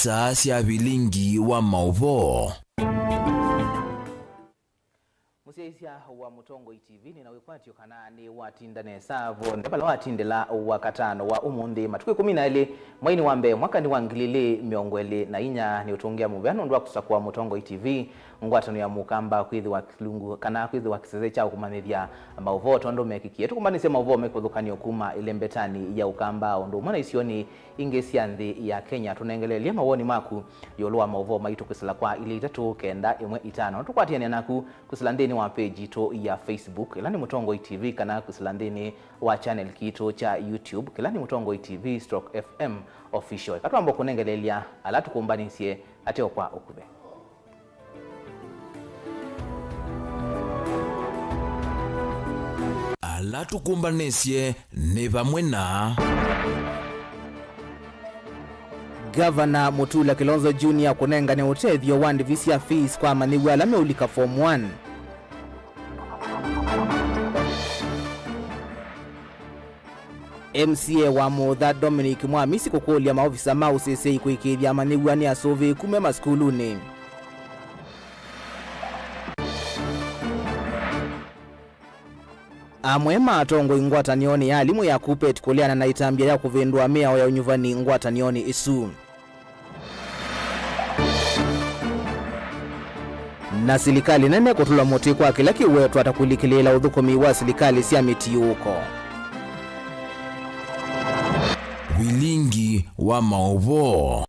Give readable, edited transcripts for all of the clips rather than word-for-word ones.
isa cia Vilingi wa Mauvoo. Museisia wa Mutongo TV ni nawekwatio kana ni watindane savo ndepala watindela wakatano wa umundi matuku 12 mwaini wambe mwaka ni wangilile miongwele na inya ni utungia muvano ndwa kusakua Mutongo TV ngwatano ya mukamba kwithi wa kilungu kana kwithi wa kiseze cha kumanithia Mauvoo tondo mekikie tukumbanise Mauvoo mekodhukanio kuma ile mbetani ya ukamba ondo mwana isioni ingesia nthi ya Kenya tunengelelia mawoni maku yolwa Mauvoo maitu kusala kwa ile 395 tukwatiania naku kusala ndeni wa page to ya Facebook ilani Mutongo TV kana kusala ndeni wa channel kito cha YouTube kilani Mutongo TV /FM official katwambo kunengelelia alatu kumbanisie ateo kwa okube alatu kumbanesie ni pamwe na Governor Mutula Kilonzo Jr. kunenga ni utethio wa ndivisia fees kwa maniwa alame ulika form 1. MCA wa Mutha Dominic Mwamisi kukulia maofisa mausese kuikithia maniwa ni asove kume maskuluni. Amwe matongo ingwatanioni ya alimu ya kupet kuliana na itambia ya kuvindua mea ya unyuvani ingwatanioni isu. Na silikali nene kutula moti kwa kila kiwetu atakulikilela udhukumi wa silikali siya miti huko. Vilingi wa Mauvoo.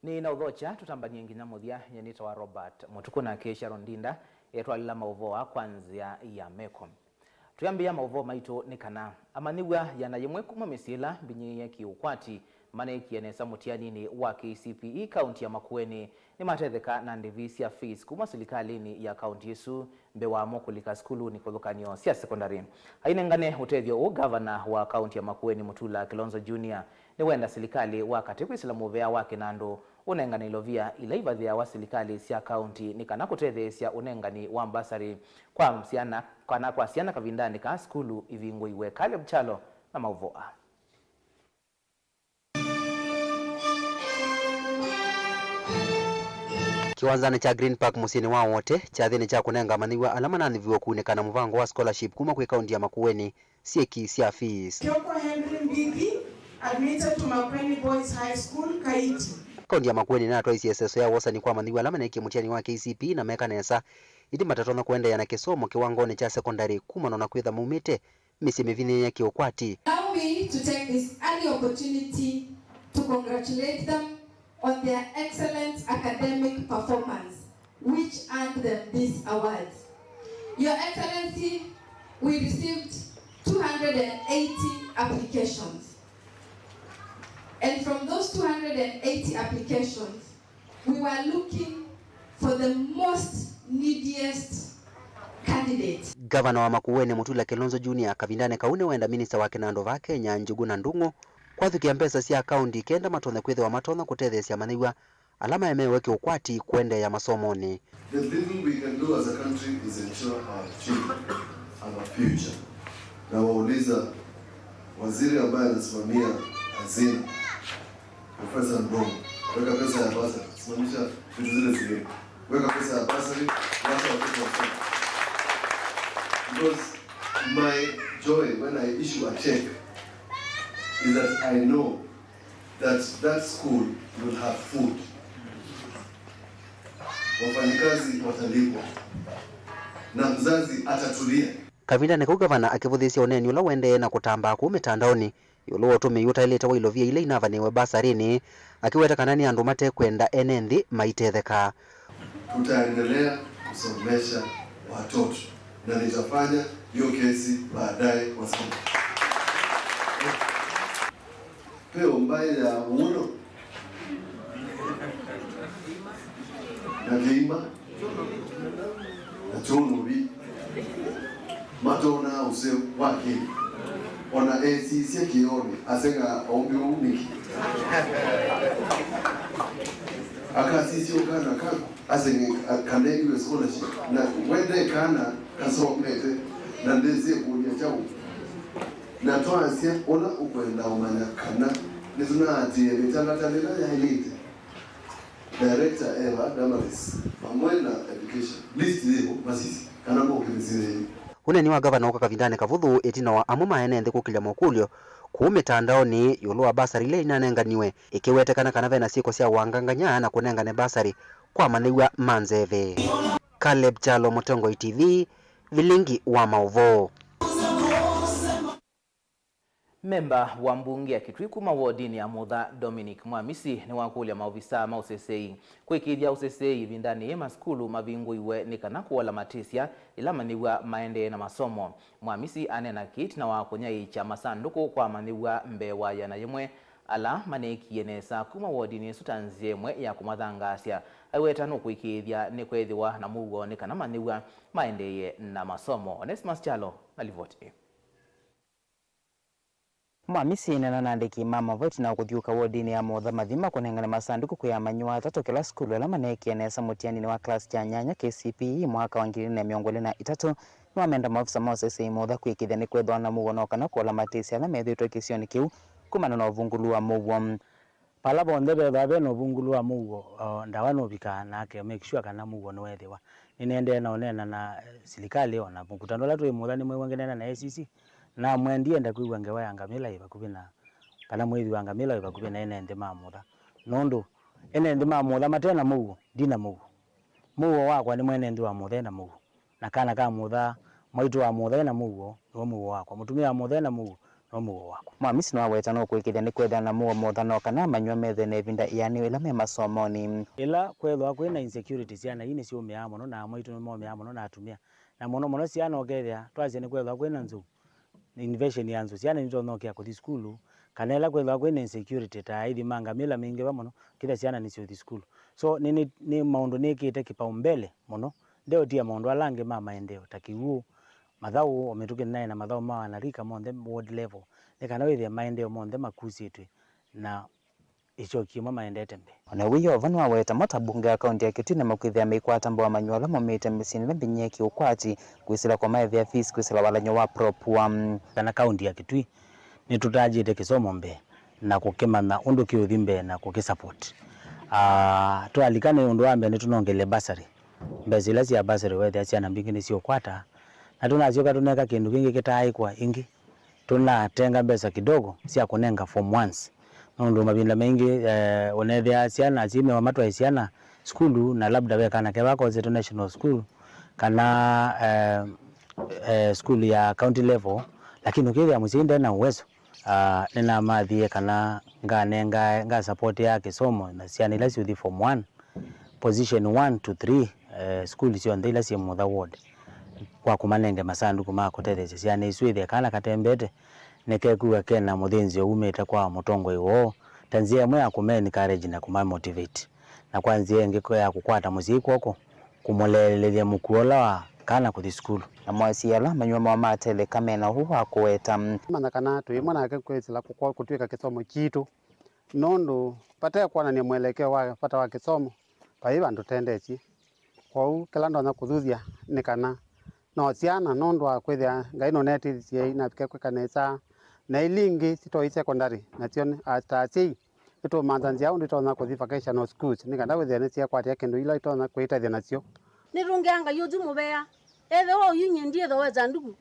Ni na udhocha tutambani ngina muthia nyenita wa Robert Mutuku na Kesha Rondinda yetu alila Mauvoo kwanzia ya Mekon. Tuyambia Mauvoo maito ni kana amaniwa yanayemwe kuma misila binyi ya kiukwati mana ikienesa mutiani ni wa KCPE kaunti ya Makueni ni matetheka na ndivisia fees kuma silikalini ya kaunti yesu mbewa mokulika skulu ni kodhukanio sia sekondari. Hainengane utethio u governor wa kaunti ya Makueni Mutula Kilonzo Jr. ni wenda silikali wakati kuisilamu vea wake nando unengani ilovia ilaivadhia wa silikali sia kaunti ni kana kutethesia unengani wa mbasari kwa msiana kwa siana kavindani ka skulu ivingo iwe kale mchalo na Mauvoo. Kiwanzani cha Green Park musini wao wote chathini cha kunenga maniwa alama na niviwa kuonekana mvango wa scholarship kuma kwa kaunti ya Makueni sieki sia fees. Kyoko Henry Mbigi admitted to Makueni Boys High School Kaiti. Kaunti ya Makueni na atwa ICSS ya wasa ni kwa maniwa alama na iki mutiani wa KCP na meka nesa iti matatona kuenda ya na kisomo kiwangoni cha secondary kuma na kwitha mumite misi mivini ya kiukwati. Allow me to take this early opportunity to congratulate them on their excellent academic performance, which earned them these awards. Your Excellency, we received 280 applications. And from those 280 applications, we were looking for the most neediest candidates. Governor wa Makueni Mutula Kilonzo Jr. kavindane kaune wenda minister wa Kinando va Kenya Njugu na Ndungu kwa thukia mpesa sia akaunti kenda matone kwithe wa matona kutethesia maniwa alama yameweke ukwati kwende ya masomoni. The thing we can do as a country is ensure our children have a future. Na wauliza waziri ambaye anasimamia hazina Professor Ndongo, weka pesa ya basari, simamisha vitu zile zingine. Weka pesa ya basari, wacha watoto wasome. Because my joy when I issue a check is that I know that that school will have food. Wafanyikazi watalipwa na mzazi atatulia. Kavinda ne kugavana akivudhisia oneni ula wende na kutamba ku mitandaoni yolo wotume yuta ileta wa ilovia ile inavanewe basarini akiweta kanani andu mate kwenda enendi maitetheka. Tutaendelea kusomesha watoto na nitafanya hiyo kesi baadaye wasome. Peo mbaye ya uno na geima na chonobi matona use wake ona esi sia kioni asenga ombi uniki akasisi okana kako asenga kanegi scholarship na wende kana kasomete na ndeze kulia chao na toasia ona ukwenda umanya kana nizunati mitangatanila ya elite director Eva Damaris mamwena education list hiyo masisi kana kwa kimizire Une ni wa gavana wa Kavindane Kavuthu etina wa amuma ene nthi kukilya mokulyo ku mitandaoni yulu wa basari ile inanenganiwe ikiwetekana kana vena siko cia wanganganya na kunengane basari kwa manigwa manzeve. Caleb Chalo, Mutongo TV, Vilingi wa Mauvoo. Memba wa mbunge ya Kitui kuma wodini ya Mutha Dominic Mwamisi ni wakulia maofisa mausesei kuikithia usesei vindani ya maskulu mavingu iwe nikana kuwala matisia ila maniwa maende na masomo. Mwamisi anena kiti na wakunya icha masanduku kwa maniwa mbewa ya na yemwe ala maneki yenesa kuma wodini sutanzie mwe ya kumathangasya aiweta no kuikithia ni kwethiwa na mugo nikana maniwa maende na masomo. Onesmus Chalo alivoti. Mwamisi nandiki mama voti na kuthiuka wodini ya Mutha mathima kunengana masanduku kwa manyua 3 kila skulu ala maneki enesa mutiani wa class cha nyanya KCPE mwaka wa 2023 no amenda maofisa mausesei Mutha kuikithia ni kwethwa na mugono kana kuola matisi ala methitwe kisioni kiu kumana na uvungulu wa Mauvoo. Pala bonde bebe no uvungulu wa Mauvoo ndawa no bika nake make sure kana Mauvoo no wethiwa ninende na onena na serikali ona mkutano la twa Mutha ni mwewengenena na ACC na mwendie nda kuigwa ngewa ya ngamila ibakubina kana mwithi wa ngamila ibakubina enende ma Mutha nondo enende ma Mutha matena Mauvoo dina Mauvoo wakwa ni mwenende wa Mutha na Mauvoo na kana ka Mutha mwitu wa Mutha na Mauvoo no Mauvoo wakwa mutumia wa Mutha na Mauvoo no Mauvoo wakwa. Mwamisi no aweta no kuikithia ni kwetha na Mutha no kana manyua methe ne vinda yani ila me masomoni ila kwethwa kwina insecurity ciana ini cio meamo no na mwitu no meamo no na atumia na mono ciana okethia twacie ni kwethwa kwina nzu invasion ya nzu ciana nito nokia kuthi skulu kana ila kwethwa kwina insecurity ta ithi mangamila mingi ba muno kitha ciana ni cio thi skulu so ni maundu nikite kipaumbele muno ndio tia maundu alange ma maendeo takiwu mathau ometuke naye na mathau ma wanarika monthe ward level nikana withia maendeo monthe makusitwe na icho kiuma maendete mbe ona wiyo vanu aweta motabunge ya kaunti ya Kitui na makwithia mikwata mbo manyua la momite misini na binyeki ukwati kwisila kwa maethia fees kwisila walanyo wa prop wa kana kaunti ya Kitui ni tutajite kisomo mbe na kukimana undu kiuthimbe na kukisupport twalikane undu ambe ni tunongele basari mbezila cia basari wethia ciana mbingi ni cio kwata na tunacioka tuneka kindu kingi kitaikwa ingi tunatenga mbesa kidogo cia kunenga form 1s nondo mabinda mengi onethia ciana cime wa matwa ciana skulu na labda we kana ke bako zetu national school kana school ya county level lakini ukithia musinde na uwezo nina mathie kana nga support ya kisomo na ciana ila cio form 1 position 1 to 3 school cio ndila cia Mutha ward kwa kumanenge masanduku ma kutethecia ciana icwithe kana katembete nekekuwa kena muthinzi umete kwa mutongo iwo tanzia mwe akumeni encourage na kuma motivate na kwanzia ngiko ya kukwata muziki wako kumulelelia mukuola wa kana kuthi skulu na mwasi ala manyua ma matele kamena hu akweta mana kana tu imwana yake kwezila kukwa kutwika kisomo kitu nondo pata kwa na mwelekeo wa pata wa kisomo paiba ndutendeci kwa u kila ndo na kuthuthia nikana no ciana nondo akwithia ngaino neti cie na pike kanesa na ilingi sito secondary na tion ataci ito manzanzi au ndito na kuthi vacational schools nikanda withia ni cia kwatia kindu ila ito na kuitathia nacio ni rungianga yuzu mubea ethe o yunyendie tho weza ndugu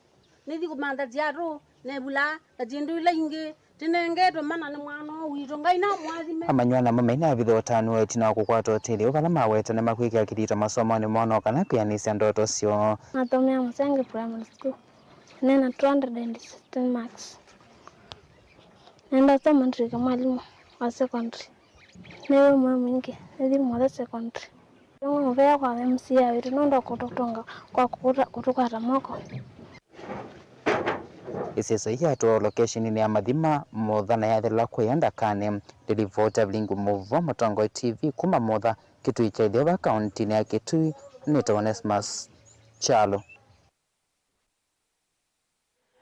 nithi kumandazi aro nebula ajindu ila ingi tinengetwe mana ni mwana wito ngaina mwathime amanyua na mama ina vitho tano etina kukwata hoteli ukana maweta ne makwika kirita masomo ni mwana kana pia ni cia ndoto cio natomea Musenge primary school nena 216 marks nenda soma ndrika mwalimu wa secondary newe mwingi nithi mwa secondary muvea kwa MC ya witu nondo kutotonga kwa kutukata moko isiso ya to location ni ya mathima Mutha na yathela kwenda kane delivota Vilingi Mauvoo Mutongo TV kuma Mutha Kitui cha Idhova kaunti ya Kitui ni Onesmus Chalo.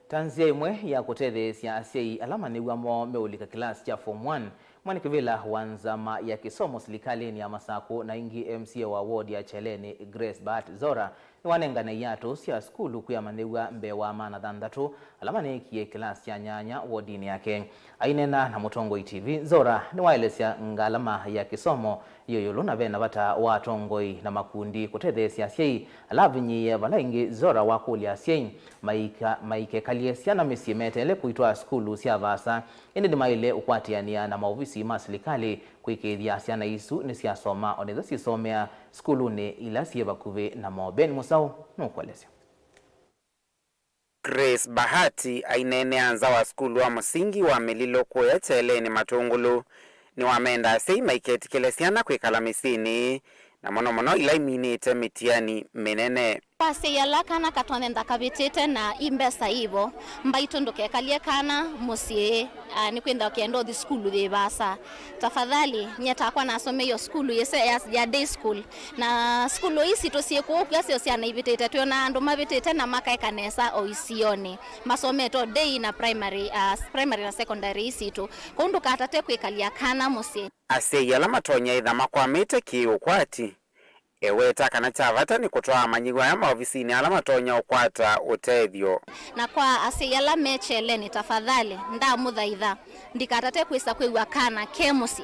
Tanzia imwe ya kutethecia aciai alama nigwa mo meulika class cha form 1 mwanikivila wanzama ya kisomo serikali ya Masako na ingi MCA wa ward ya Cheleni Grace Bat Zora wanengana yato sia skulu kuya mandewa mbewa mana thandatu alama nekie klasi ya nyanya wodini yake ainena na Mutongo TV Zora ni waelesya ngalama ya kisomo yoyolo na bena bata watongoi na makundi kutethesia siai alavinyi Vilingi Zora wakulia siai maike kaliesia na misimetele kuitwa skulu sia vasa indi ni maile ukwatiania na maofisi masilikali kuikethia siana isu ni siasoma onetha sisomea skulu ni ila sieba kuve na Ben Musau nukwelesya. Grace Bahati ainene anza wa skulu wa msingi wa Melilo kuya Cheleni Matungulu ni wamenda sei maiketi kelesiana kwikala misini na mono ila iminite mitiani menene. Pase yala kana katwanenda kabitete na imbesa hivo mbaitondoke kalia kana musie ni kwenda kiendo di skulu de basa tafadhali nyata kwa nasome yo skulu yese ya day school na skulu isi tosie ko kwase osiana ibitete tuna ando mabitete na maka kanesa oisione masome to day na primary na secondary isi to kondo katate kwikalia kana musie ase yala matonya idhama kwa mete kiukwati eweta kana chavata ni kutoa manyigwa ya maofisini ala matonya ukwata utethio na kwa asiyala mechele ni tafadhali nda mudhaidha ndikatate kwisa kwewa kana kemusi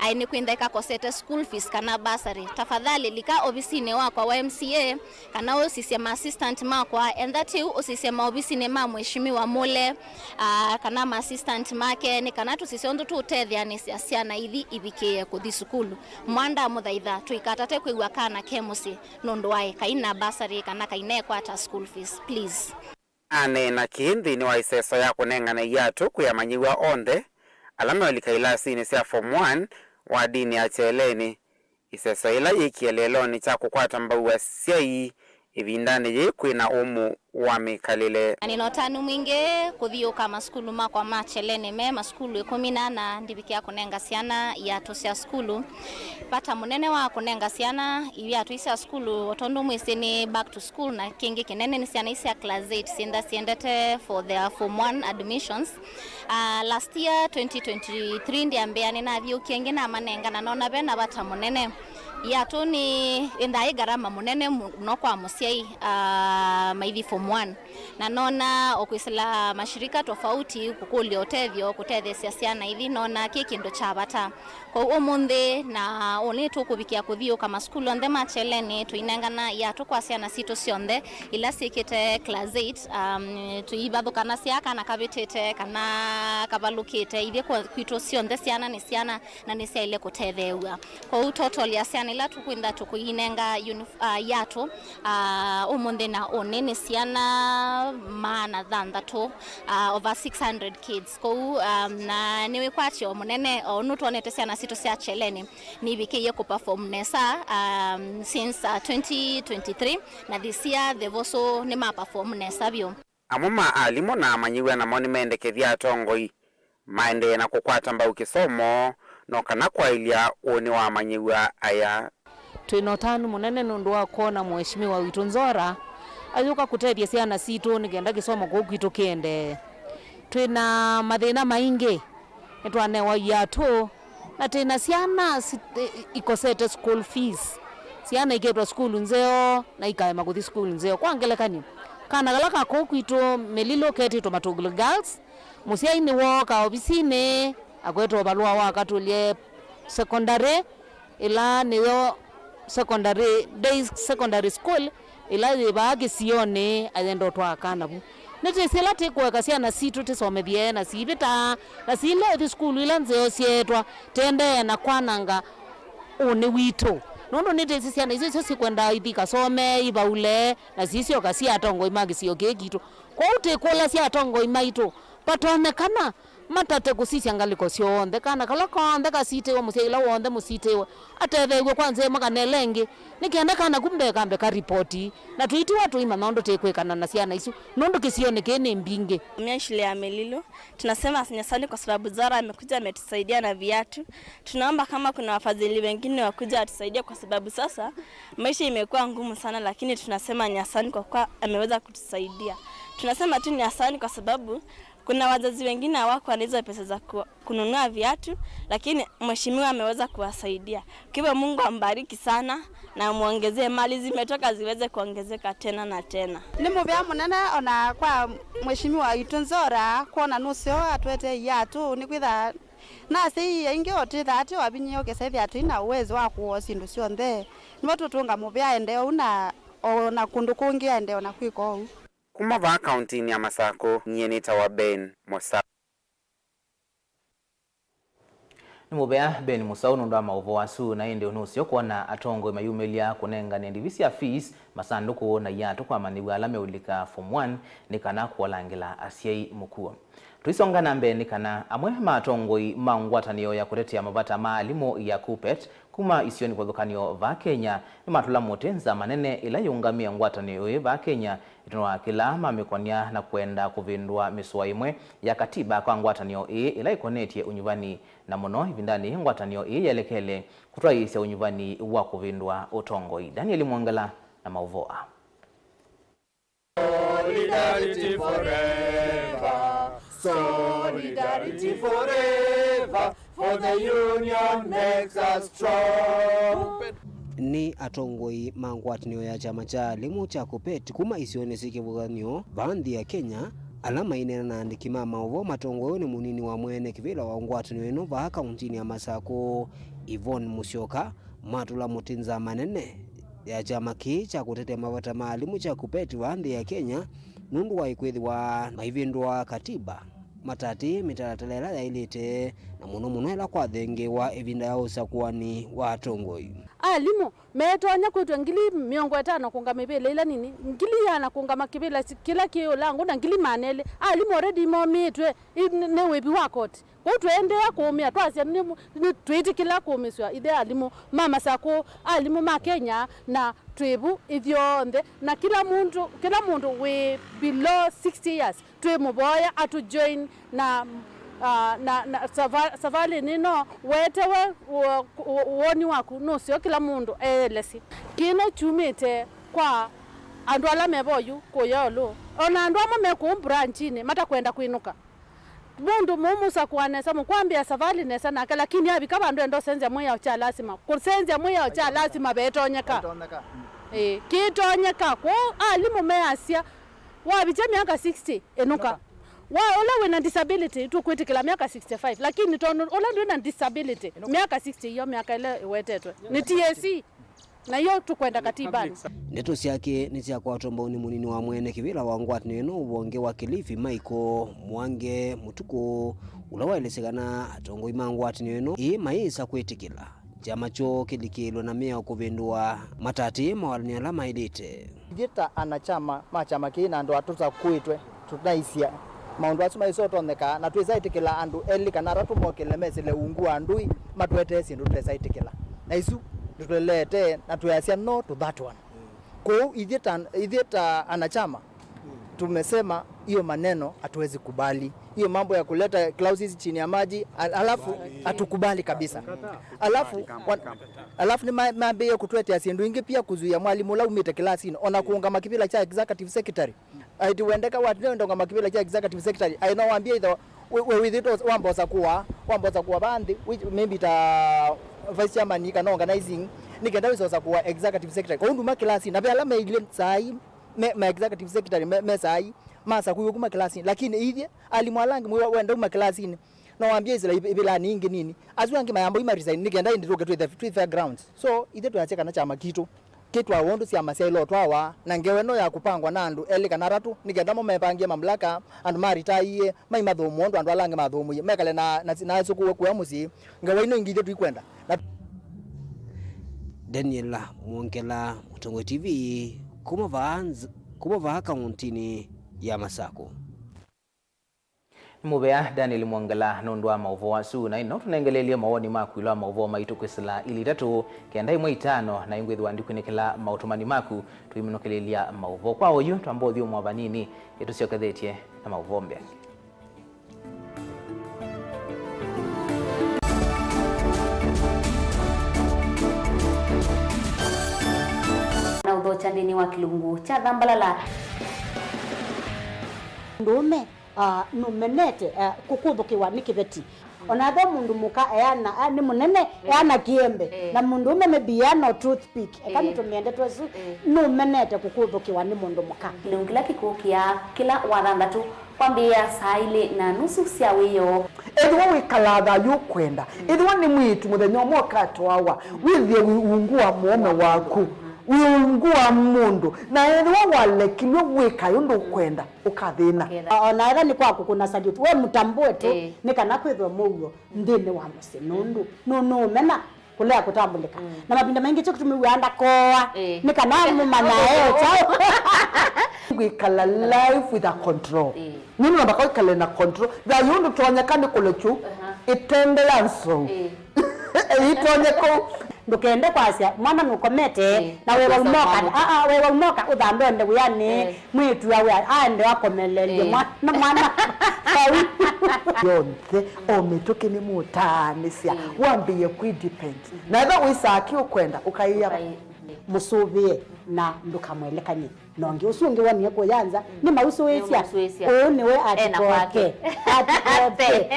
aini kwenda ikakosete school fees kana basari tafadhali lika ofisini wako wa MCA kana osisema assistant makwa and that you osisema ofisini ma mheshimiwa mole kana assistant make ni kana tusisiondo tu utethia ni siana ithi ibike kuthi skulu mwanda mudhaidha tuikatate kwewa kana kemusi nondo wae kaina basari kana kaine kwata school fees please ane na kindi ni waiseso ya kunengana yatu kuyamanyiwa onde alama walikailasi ni sia form 1 wa dini ya Cheleni iseso ila ikielelo ni cha kukwata mbauwa siai ivindani je kwina umu wa mikalile aninotanu mwinge kuthio kama skulu makwa ma Cheleni me maskulu 18 ndibikia kunenga siana ya tosia skulu pata munene wa kunenga siana ya tosia skulu otondo mweseni back to school na kingi kinene ni siana isia class 8 sinda siendete for their form 1 admissions last year 2023 ndiambeani na thio kingi na manenga na nona bena bata munene ya tuni indai garama munene no kwa musiai maithi form 1 na nona okwisila mashirika tofauti kukuli otethio kutethesia siana ithi nona kikindo chabata kwa umunthe na oni tukubikia kuthio kama skulu onthe ma Cheleni tuinengana ya tukwa siana sito sionthe ila sikite class 8 tuibathukana siaka na kabitete kana kabalukite ithi kwa kwito sionthe siana ni siana na ni sia ile kutetheua kwa total ya siana ila tukwinda tukuinenga yato umunthe na onene siana maana thandatu over 600 kids kwa na niwe kwachio munene onutwonete siana sito sia Cheleni nibikiye ku perform nesa since 2023 na this year they've also ni ma perform nesa bio amuma alimo na manyiwa na moni mendekethia tongoi maende na kukwata mbau kisomo no kana kwa ilia oni wa manyiwa aya twinotanu munene nundu wa kuona mheshimiwa witu Zora ayuka kutethia siana situ nigenda kisomo gukwitu kiende twina mathina maingi etwanewa yatu na tena siana ikosete school fees siana iketwa school nzeo na ikaema kuthi school nzeo kwangelekani kana galaka kokwitu Melilo ketito Matungulu girls musiaini woka obisine akwetwa balua wakatulie secondary ila niyo secondary day secondary school ila ibagi sione ayendo twakana bu nete sela tekweka siana situ tisomethie na sibita na sile thi school ila nzeo sietwa tende na kwananga one wito nondo nete siana izo sikwenda ithika some ibaule na sisio kasi atongo imagi sio gegito kwa utekola si atongo imaito patonekana matate kusisi angaliko sionthe kana kala konthe kasite wa musela wonthe musite atethewe kwanze makanelenge nikienda kana kumbe kambe ka ripoti na tuiti watu ima nondo tekwekana na siana isu nondo kisione kene mbinge mimi shule ya Melilo tunasema asante kwa sababu Zara amekuja ametusaidia na viatu tunaomba kama kuna wafadhili wengine wakuja atusaidie kwa sababu sasa maisha imekuwa ngumu sana lakini tunasema ni asante kwa kuwa ameweza kutusaidia tunasema tu ni asante kwa sababu Kuna wazazi wengine hawako na hizo pesa za kununua viatu, lakini mheshimiwa ameweza kuwasaidia. Kwa Mungu ambariki sana na muongezee mali zimetoka ziweze kuongezeka tena na tena. Ni muvya munene ona kwa mheshimiwa Itunzora kuona nusu atwete yatu ni kwitha na sei ingi oti thati wabinyo kese viatu ina uwezo wa kuosi ndu cionthe nibo tutunga muvya ende una ona kundu kungi ende ona kwiko kuma va county ya Masako nyenita wa Ben Mosa Nimubea Ben Musa unundu wa Mauvoo wasu na ende unusio kuona atongo mayumelia kunenga ne divisi ya fees masanduku na yatu kwa maniwa alame ulika form 1 nikana kuwalangila asiai mukua. Tuisonga na mbe nikana amwe matongoi mangwatanio ya kutetea mabata maalimo ya kupet kuma isioni kwa dhukanio va Kenya ni matula motenza manene ila yungamia ngwatanio va Kenya itunwa kila mamikonia na kuenda kuvindua miswa imwe ya katiba kwa ngwatanio ila ikonetie unyuvani na muno hivindani ngwatanio yelekele kutoa isi unyuvani wa kuvindua utongoi. Daniel Mwangala na Mauvoo. Solidarity forever, solidarity forever, for the union makes us strong. Ni atongoi mangwatanio ya chama cha limu cha kupet kuma isione sikivuganio bandhi ya Kenya alama inena na andikima Mauvoo matongoi ni munini wa mwene kivila wa ngwatanio eno va kauntini ya Masako Yvonne Musyoka matula mutinza manene ya chama ki cha kutetea mabata maalimu cha kupeti bandhi ya Kenya nundu wa ikwethi wa maivindwa katiba matati mitaratela ya ilite na muno ela kwa thenge wa evinda ya usakuani wa atongoi. Alimu metonya kwetu ngili 50 kunga mebele ila nini ngili yana kunga makibela kila kiyo langu na ngili manele alimu already momitwe ne webi wakoti kwa tuende kumia twasi ni twiti kila kumiswa ide alimu mama sako alimu ma Kenya na twebu ivyonde na kila mundu we below 60 years twe muboya atu join na savali nino wetewe uoni waku nusio kila mundu elesi kino chumite kwa andu ala meboyu koyolo ona andu ama mekumbra nchini mata kwenda kuinuka mundu mumusa kuanesa mukwambia savali nesa nake lakini abi kaba ndo endo senze moya cha lazima kusenze moya cha lazima betonyeka kitonyeka ko alimu measia wabiche miaka 60 enuka wa ola wena disability tu kwitikila miaka 65 lakini tono ola ndo na disability miaka 60 hiyo miaka ile wetetwe ni TSC na hiyo tukwenda katibani neto siake ni cia kwa tomboni munini wa mwene kivila wa ngwatanio eno ubonge wa Kilifi Michael Mwange Mutuku ulawa elesekana atongoi mangwatanio eno maisa kwitikila chama cho kilikilo na mea kuvindua matati mawalini alama ilite jita anachama machama kina ndo atuza kuitwe tunaisia maundu asuma isotondeka na twizaitikila andu eli kana ratu mokele mesile ungu andui matwetesi ndo twizaitikila na isu tutulete na tuyasia no to that one kwa idheta anachama tumesema hiyo maneno hatuwezi kubali hiyo mambo ya kuleta clauses chini ya maji alafu hatukubali kabisa alafu ni mambo ya kutwete asindu ingi pia kuzuia mwalimu la umite classini ona kuunga makibila cha executive secretary aiti wendeka watu ndio ndonga makibila cha executive secretary ainawaambia either with it wamboza kuwa bandi which maybe ta vice chairman kana organizing nikenda wisoza kuwa executive secretary kwa nduma classini na pia ile sai me executive secretary me sai masa kuyo kuma classini lakini idhe alimwalangi wenda kuma classini no waambia izila ibila ningi nini azuangi mayambo ima resign nikenda indiroke to the grounds so idhe tuyacheka na chama kitu awondu sia maselo twawa na ngeweno ya kupangwa na andu eli kana ratu nikenda mo mepangia mamlaka andu maritaie mai mathomo andu alange mathomo mekale na suku kwa musi ngawaino ingide tuikwenda Daniel Mwangala Mutongo TV kuma kauntini ya Masako. Mubea Daniel Mwangala nondwa Mauvoo wasu na ino tunengelelia mawoni maku ila Mauvoo maitu kwesila ili tatu kiandai mwa 5 na ingwe dhwandi kunikela mautumani maku tuiminokelelea Mauvoo kwa oyu tuambodhi umwavanini yetu sio kadhetie na Mauvoo mbea na udho chandini wa kilungu cha dhambalala ndume numenete kukuthukiwa ni kibeti onatho mundu muka eana ni munene eana kiembe na mundu umeme biano toothpick ekani tumiende twesu numenete kukuthukiwa ni mundu muka nungila kikukia kila wathandatu kwambia saa ile na nusu cia wiyo ethwa wikalatha yukwenda ethwa ni mwitu muthenya mwoka twawa withie wiungua muome waku wiungua mundu na ethwa walekilwe wika yundu kwenda ukathina ona etha ni kwaku kuna salute we mutambue tu ni kana kwithwa muyo ndini wa musi nundu no mena kulea kutambulika na mapinda mengi cyo kutumiwanda koa ni kana mumana chao wikala life with a control nini nabako ikala na control da yundu twanyakani kulechu itendelanso itonyeko ndukende kwasia mwana nukomete na wewe umoka wewe umoka uthandonde wiani mwitu yawe ande wakomelelie mwana yonthe omituke ni mutanisia wambie kwidepend na tha wisaki ukwenda ukaiya musuvie na ndukamwelekanye nongi usungi wani ko yanza ni mausuwesia ni we atikoke atikoke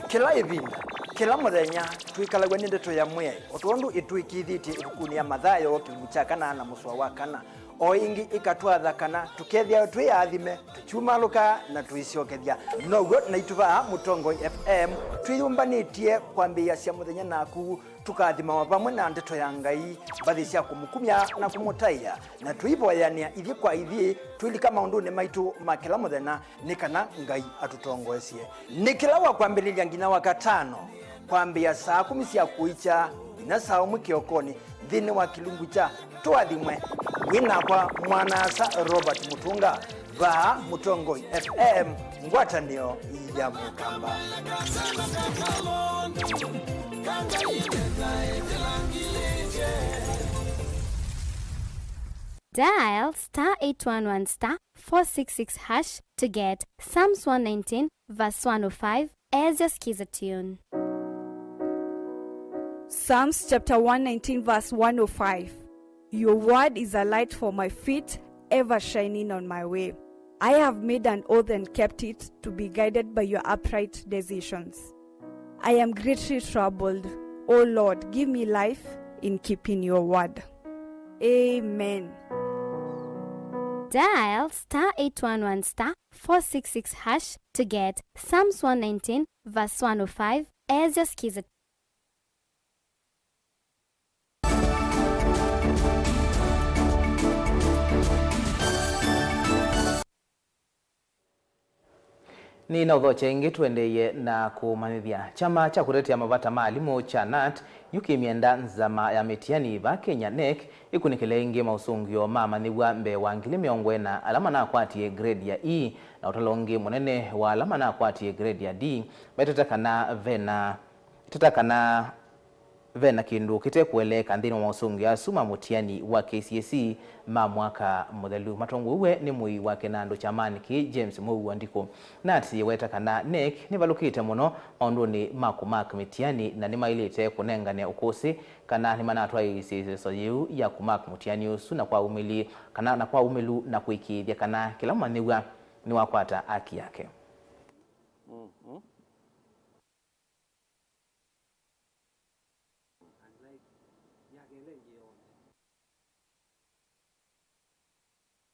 kila ivinda kila muthenya twikalagwa ni ndeto ya mwe otondu itwikithitie ikukunia mathayo kilucha kana na muswa wa kana o ingi ikatwatha kana tukethia twiathime tuchumaluka na tuicokethia noguo na ituva Mutongo FM twiyumbanitie kwambia cia muthenya naku tukathima pamwe na ndeto ya Ngai bathi cia kumukumya na kumutaia na twivoyania ithi kwa ithi twilika maunduni maitu makila muthenya ni kana Ngai atutongoesie ni kila wa kwambiriria ngina wakatano kwambia saa 10 cia kuicha na saa 1 kiokoni thini wa kilungu cha twathimwe winakwa mwanasa Robert Mutunga va Mutongo FM ngwatanio ya mukamba Dial *811*466# to get Psalms 119 verse 105 as your skiza tune. Psalms chapter 119 verse 105. Your word is a light for my feet, ever shining on my way. I have made an oath and kept it, to be guided by your upright decisions. I am greatly troubled. O Lord, give me life in keeping your word. Amen. Dial *811*466# to get Psalms 119 verse 105 as your skiza. Ni na udhoche ingi tuendeye na kumanithia chama cha kutetea mavata maalimu cha NAT yukimienda nzama ya mitiani ba Kenya NEC ikunikile ingi mausungio mamanithwa mbe wa ngili miongwe na alama na akwatie grade ya E na utalongi munene wa alama na akwatie grade ya D baitatakana vena kindu kite kueleka ndini wa mausungio ya suma mutiani wa KCSE ma mwaka muthelu matongo uwe ni mui wa Kenando chamani ki James Mauvoo andiko nati wetakana NEC ni valukite muno onduni makumak mitiani na ni mailite kunengane ukosi kana ni manatwa isiso yu ya kumak mutiani usu na kwa umili kana na kwa umilu na kuikithia kana kila maniwa ni wakwata aki yake.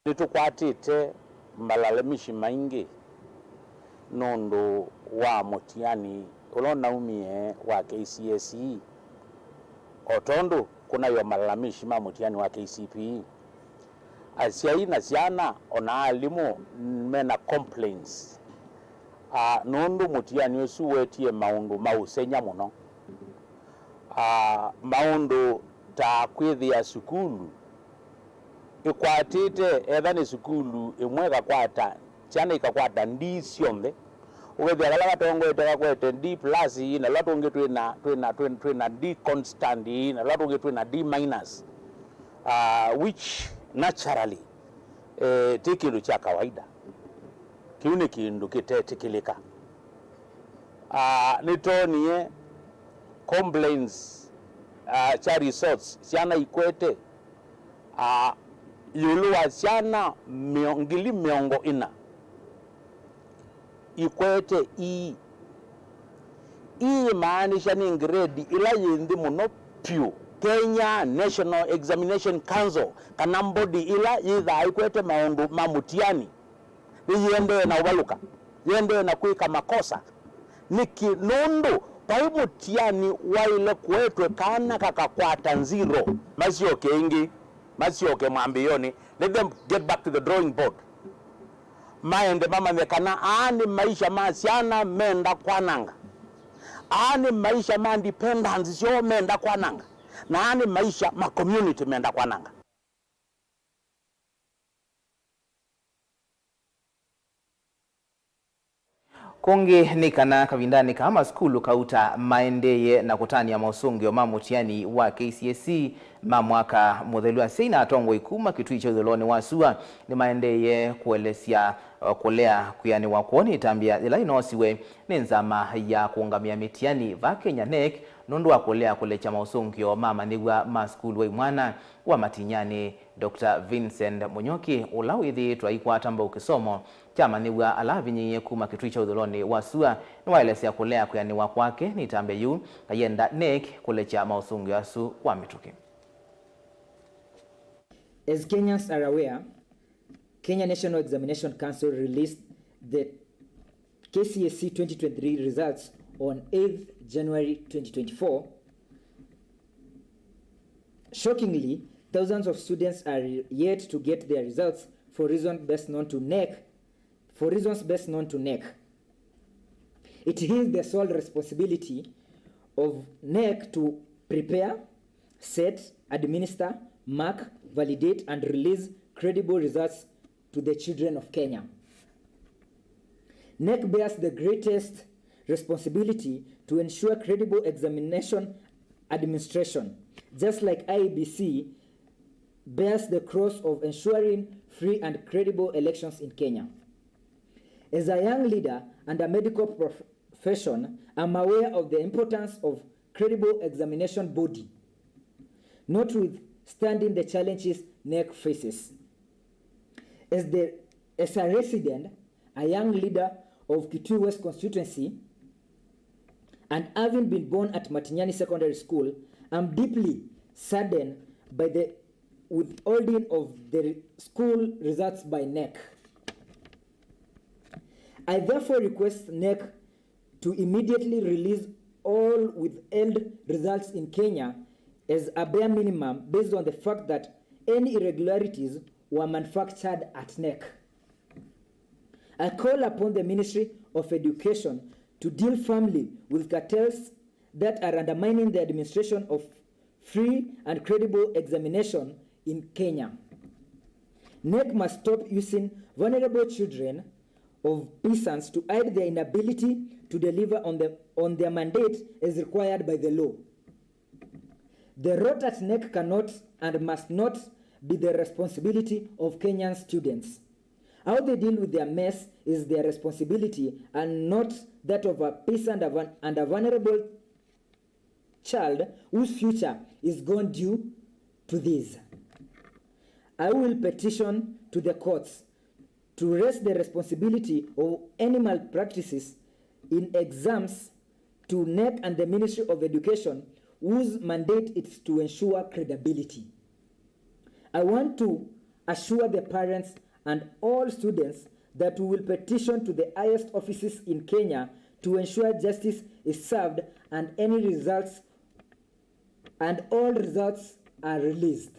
Nitukwatite malalamishi maingi nondo wa mutiani ulona umie wa KCSE otondo kuna yo malalamishi ma mutiani wa KCPE asiai na siana ona alimu mena complaints nondo mutiani osu wetie maundu mausenya muno maundu ta kwithia sukulu ikwatite etha ni sukulu imwe gakwata cyana ikakwata ndi cionthe ugethia la gatongo itega kwete D+ na la tungi twina D constant na la tungi twina D-, which naturally ti kindu cha kawaida kiu ni kindu kitetikilika nitonie complaints cha results ciana ikwete yulu wasiana ngili miongo ina ikwete maanisha ni grade ila yindi muno pyu Kenya National Examination Council kana body ila yitha ikwete maundu mamutiani yende na ubaluka yende na kuika makosa niki nundu pai mutiani waile kwetwe kana kakakwata nziro masioke ingi masioke mwambioni. Let them get back to the drawing board. Maende mama mekana ani maisha masiana menda kwananga, ani maisha ma independence sio menda kwananga, na ani maisha ma community menda kwananga. Konge ni kana kavindani kama skulu kauta maendeye na kutani ya mausungio mamutiani wa KCSE mwaka mudhelua seina atongo ikuma kitu icho dholoni wasua ni maendeye kuelesya kulea kuyani wakoni itambia ila inosiwe ni nzama ya kuungamia mitiani va Kenya NEC nundu wa kulea kulecha mausungio mama nigwa maskulu wa imwana wa matinyani Dr. Vincent Munyoki ulawithi twaikuatamba ukisomo chama niwa alavinyi kuma kitwicha udholoni wasua niwaelesea kulea kuyani wakwake ni tambe yu kayenda NEC kulecha mausungio asu kwa mituki. As Kenyans are aware, Kenya National Examination Council released the KCSE 2023 results on 8th January 2024. Shockingly, thousands of students are yet to get their results for reasons best known to NEC. It is the sole responsibility of NEC to prepare, set, administer, mark, validate, and release credible results to the children of Kenya. NEC bears the greatest responsibility to ensure credible examination administration, just like IEBC bears the cross of ensuring free and credible elections in Kenya. As a young leader and a medical profession, I'm aware of the importance of credible examination body, notwithstanding the challenges NEC faces. As a resident, a young leader of Kitui West constituency, and having been born at Matinyani Secondary School, I'm deeply saddened by the withholding of the school results by NEC. I therefore request NEC to immediately release all withheld results in Kenya as a bare minimum based on the fact that any irregularities were manufactured at NEC. I call upon the Ministry of Education to deal firmly with cartels that are undermining the administration of free and credible examination in Kenya. NEC must stop using vulnerable children of peasants to hide their inability to deliver on their mandate as required by the law. The rot at NEC cannot and must not be the responsibility of Kenyan students. How they deal with their mess is their responsibility and not that of a peasant and a vulnerable child whose future is gone due to this. I will petition to the courts to raise the responsibility of any malpractices in exams to NEC and the Ministry of Education, whose mandate is to ensure credibility. I want to assure the parents and all students that we will petition to the highest offices in Kenya to ensure justice is served and any results and all results are released.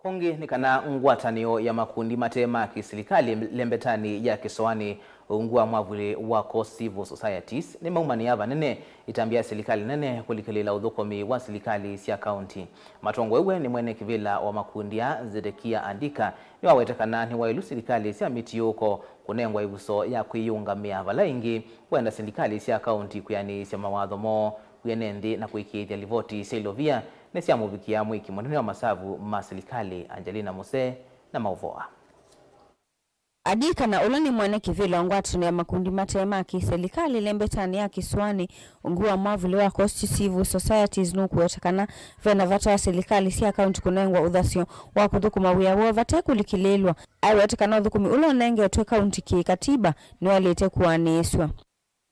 Kongi ni kana ngwatanio ya makundi matema kisilikali lembetani ya kiswani ungua mwavuli wako civil societies ni maumani yava nene itambia serikali nene kulikelila udhukomi wa serikali sia county. Matongo ewe ni mwene kivila wa makundi ya Zedekia Andika ni wawetekana ni wailu serikali sia miti yuko kunengwa ibuso ya kuiungamia valaingi kuenda serikali sia county kuyani sia mawadho mo kuyenendi na kuikithia livoti seilovia nesia mubikia mwiki. Mwendoni wa masavu ma serikali Angelina Mose na Mauvoo. Konge ni kana ngwatanio ya makundi matema kisilikali lembetani ya kiswani ungua mwavuli wako civil societies ni maumani yava nene itambia serikali nene kulikelila udhukomi wa serikali sia county. Matongo ewe ni mwene kivila wa makundi ya Zedekia Andika ni wawetekana ni wailu serikali sia miti yuko kunengwa ibuso ya kuiungamia valaingi kuenda serikali sia county kuyani sia mawadho mo kuyenendi na kuikithia livoti seilovia nesia mubikia mwiki. Mwendoni wa masavu ma serikali Angelina Mose na Mauvoo. Adika na ulani mwane kivilo ngwatu ya makundi matema serikali lembetani ya kiswani ungua Mauvoo wa Coast Civil Societies nuku wetakana vena vata wa serikali si akaunti kunengwa udhasio wa kuthukuma wia wa vateku likilelwa ai wetakana udhukumi ulo nenge otwe kaunti kikatiba ni walete kuwaniswa.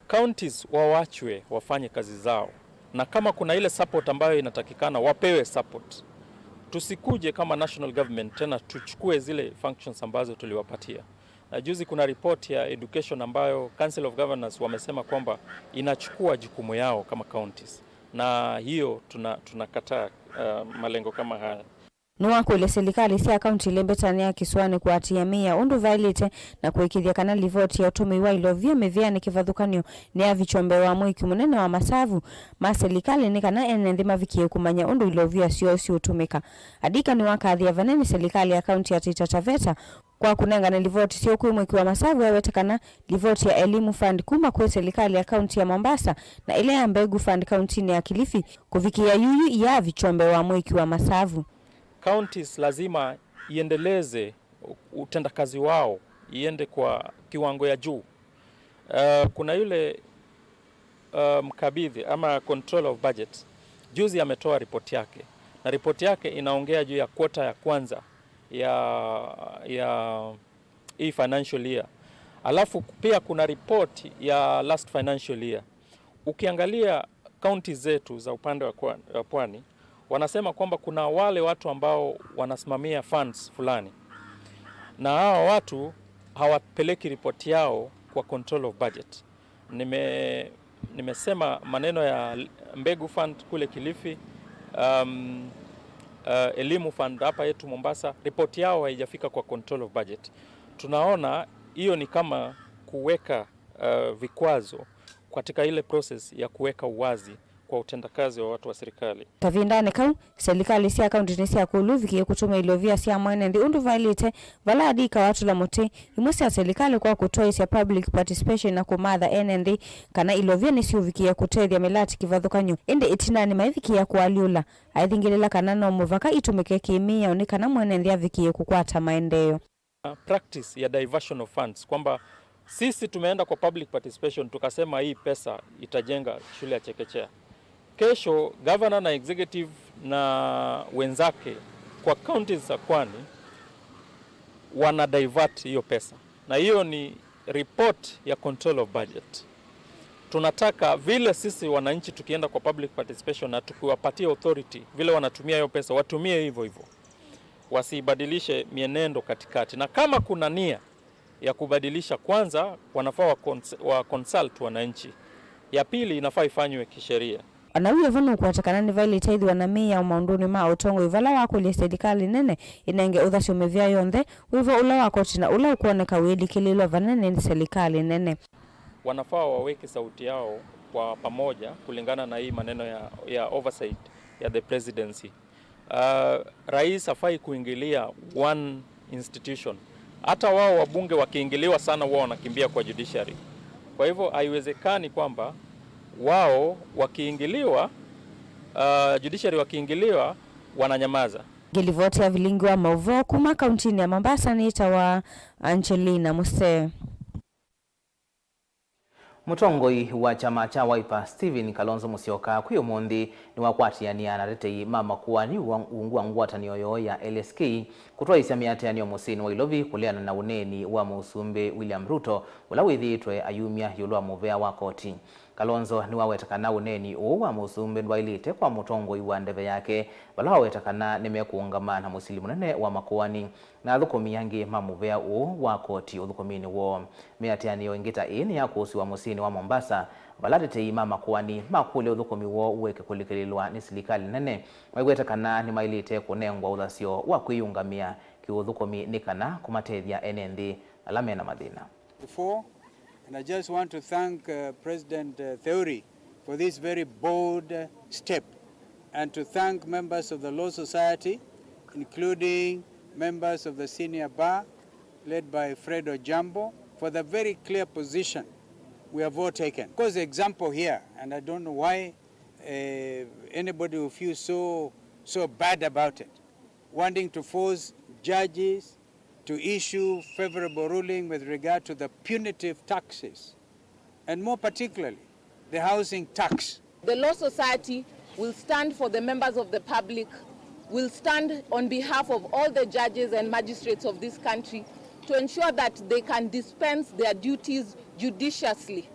Counties wawachwe wafanye kazi zao, na kama kuna ile support ambayo inatakikana wapewe support. Tusikuje kama national government tena tuchukue zile functions ambazo tuliwapatia. Juzi kuna report ya education ambayo Council of Governors wamesema kwamba inachukua jukumu yao kama counties, na hiyo tunakataa malengo kama haya. Nuwako ile serikali si akaunti lembetani ya kiswani kuatia mia undu vailite na kuikithia kana livoti ya utumi wa ilovio meviani kivadhukanio ni ya vichombe wa mwiki munene wa masavu ma serikali ni kana enendhima vikie kumanya undu ilovio si utumika. Adika ni wakadhi ya vaneni serikali ya akaunti ya Taita Taveta kwa kunenga na livoti sio kui mwiki wa masavu ya wetakana livoti ya elimu fund kuma kwe serikali ya akaunti ya Mombasa na ile ya mbegu fund kauntini ya Kilifi kufikia yuyu ya vichombe wa mwiki wa masavu. Counties lazima iendeleze utendakazi wao, iende kwa kiwango ya juu. Kuna yule mkabidhi ama control of budget, juzi ametoa ripoti yake, na ripoti yake inaongea juu ya kwota ya kwanza ya hii financial year. Alafu pia kuna report ya last financial year. Ukiangalia counties zetu za upande wa pwani, wanasema kwamba kuna wale watu ambao wanasimamia funds fulani, na hawa watu hawapeleki ripoti yao kwa control of budget. Nimesema maneno ya mbegu fund kule Kilifi, elimu fund hapa yetu Mombasa, ripoti yao haijafika kwa control of budget. Tunaona hiyo ni kama kuweka vikwazo katika ile process ya kuweka uwazi kwa utendakazi wa watu wa serikali. Tavindane kau serikali si akaunti ni si akuluvi kutuma ilovia si amwene ndi undu vailite vala adika watu la mote imusi ya serikali kwa kutoa isi ya public participation na kumadha NND kana ilovia ni si uvikia kutethia melati kivadhukanyo ende itinani maivikia kualiula aithingilela kana no muvaka itumike kimia unikana mwene ndi avikia kukwata maendeleo. Practice ya diversion of funds kwamba sisi tumeenda kwa public participation tukasema hii pesa itajenga shule ya chekechea. Kesho governor na executive na wenzake kwa counties za Pwani wana divert hiyo pesa, na hiyo ni report ya control of budget. Tunataka vile sisi wananchi tukienda kwa public participation na tukiwapatia authority vile wanatumia hiyo pesa watumie hivyo hivyo, wasibadilishe mienendo katikati, na kama kuna nia ya kubadilisha, kwanza wanafaa wa consult wananchi, ya pili inafaa ifanywe kisheria. Anawiye vanu kuwatakana ni vaili taidhi wanamia umaunduni maa utongo ivala wako li serikali nene inenge udhasio mevia yonde uiva ula wako tina ula ukuoneka wili kililo vanene ni serikali nene. Wanafaa waweke sauti yao kwa pamoja kulingana na hii maneno ya oversight ya the presidency. Rais hafai kuingilia one institution. Hata wao wabunge wakiingiliwa sana wao wanakimbia kwa judiciary. Kwa hivyo haiwezekani kwamba wao wakiingiliwa, judiciary wakiingiliwa wananyamaza. Gilivoti ya Vilingi wa Mauvoo kuma kauntini ya Mombasa ni itawa Angelina Muse. Mutongoi wa chama cha Wiper Stephen Kalonzo Musyoka kuyo mondi ni wakwatiania na rete mama kuwa ni uungua ngwatanio yo ya LSK kutoa isia miateanio musini wa ilovi kuleana na uneni wa Musumbe William Ruto ula withitwe ayumia yulwa muvea wa koti. Kalonzo ni wawetakana uneni wa Musumbe ndwailite kwa mutongoi wa ndeve yake bala wawetakana nimekuungama na musilimu nene wa makuani na thukumi yangi mamuvea wa koti uthukumini wo miateanio ingita ini ya kuhusu wa musini wa Mombasa balatete imama kuani makule uthukumi wo uweke kulikililwa ni serikali nene waigwetakana ni mailite kunengwa uthasio wa kwiyungamia kiuthukumi nikana kumatethia NND alame na madina. And I just want to thank President Theory for this very bold step, and to thank members of the Law Society, including members of the Senior Bar, led by Fred Ojambo, for the very clear position we have all taken. Because the example here, and I don't know why anybody will feel so bad about it, wanting to force judges to issue favorable ruling with regard to the punitive taxes, and more particularly, the housing tax. The Law Society will stand for the members of the public, will stand on behalf of all the judges and magistrates of this country to ensure that they can dispense their duties judiciously,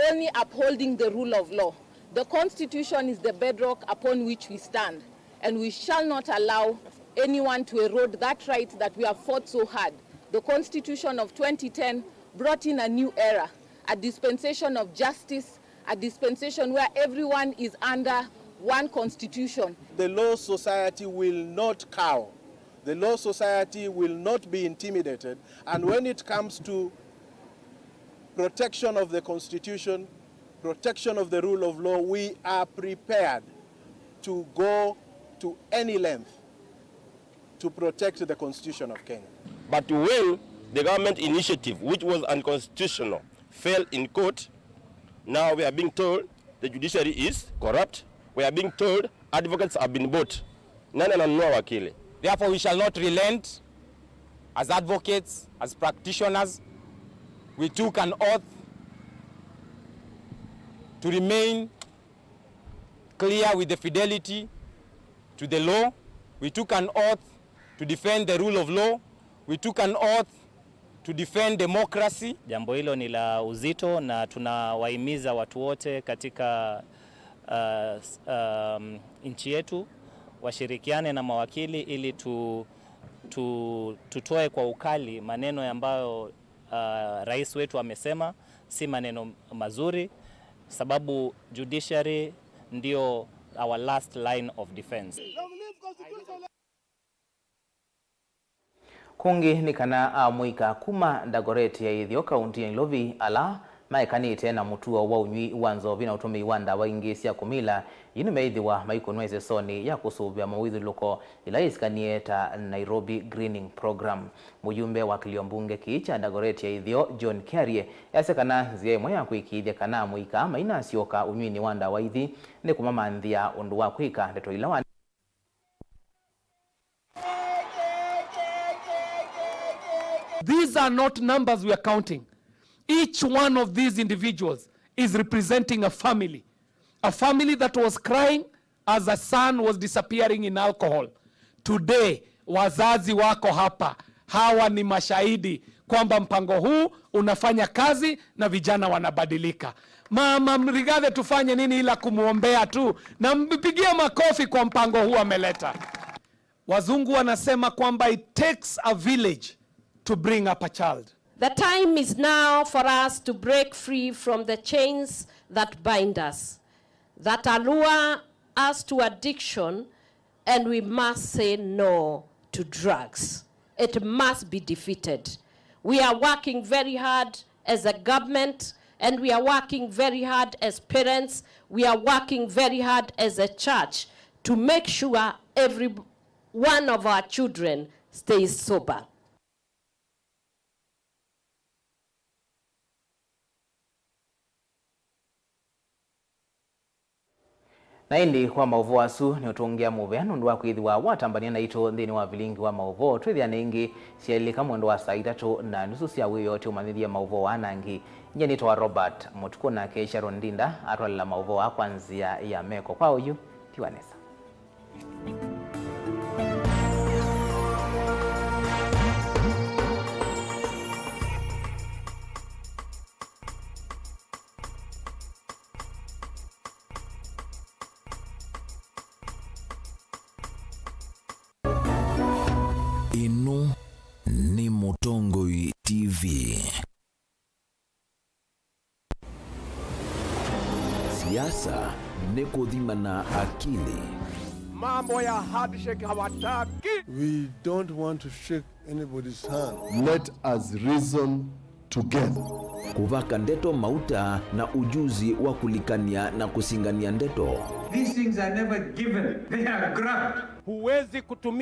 only upholding the rule of law. The Constitution is the bedrock upon which we stand, and we shall not allow anyone to erode that right that we have fought so hard. The Constitution of 2010 brought in a new era, a dispensation of justice, a dispensation where everyone is under one constitution. The Law Society will not cower. The Law Society will not be intimidated. And when it comes to protection of the Constitution, protection of the rule of law, we are prepared to go to any length to protect the Constitution of Kenya. But when the government initiative, which was unconstitutional, fell in court, now we are being told the judiciary is corrupt. We are being told advocates have been bought. None ananunua wakili. Therefore, we shall not relent as advocates, as practitioners. We took an oath to remain clear with the fidelity to the law. We took an oath to defend the rule of law. We took an oath to defend democracy. Jambo hilo ni la uzito na tunawahimiza watu wote katika nchi yetu washirikiane na mawakili ili tutoe kwa ukali maneno ambayo rais wetu amesema si maneno mazuri, sababu judiciary ndio our last line of defense. Kungi ni kana muika kuma ndagoreti ya ithio kaunti ya Ilovi ala maekanite na mutuo wa unywi wanzo na utumi wanda wa ingisi ya kumila yinu meithiwa maikunweze soni ya kusubia mawithiluko ila iskanie ta Nairobi Greening Program. Mujumbe wa kiliombunge kiicha ndagoreti ya ithio John Kiarie yasekana ziemwe ya kuikithia kana muika maina sioka unywini wanda wa ithi ni kumamanthia undu wa kuika ndeto ilawa. These are not numbers we are counting. Each one of these individuals is representing a family that was crying as a son was disappearing in alcohol. Today, wazazi wako hapa, hawa ni mashahidi kwamba mpango huu unafanya kazi na vijana wanabadilika. Mama Mrigathi tufanye nini ila kumuombea tu na mpigie makofi kwa mpango huu ameleta. Wazungu wanasema kwamba it takes a village to bring up a child. The time is now for us to break free from the chains that bind us, that allure us to addiction, and we must say no to drugs. It must be defeated. We are working very hard as a government, and we are working very hard as parents. We are working very hard as a church to make sure every one of our children stays sober. Na indi kwa Mauvoo asu ni utungia muvea nundu wa kwithiwa watambania na ito nthini wa Vilingi wa Mauvoo twithia ningi cielika mwendo wa saa 3:30 cia wiyote umanithia Mauvoo wanangi nyenito wa Robert MUTUKU na Keisha Rondinda atwalila Mauvoo akwanzia ya meko kwa uyu Tiwanesa. Ino ni Mutongoi TV. Siasa ni kuthima na akili. Mambo ya handshake hawataki. We don't want to shake anybody's hand. Let us reason together. Kuvaka ndeto mauta na ujuzi wa kulikania na kusingania ndeto. These things are never given. They are grabbed. Huwezi kutumia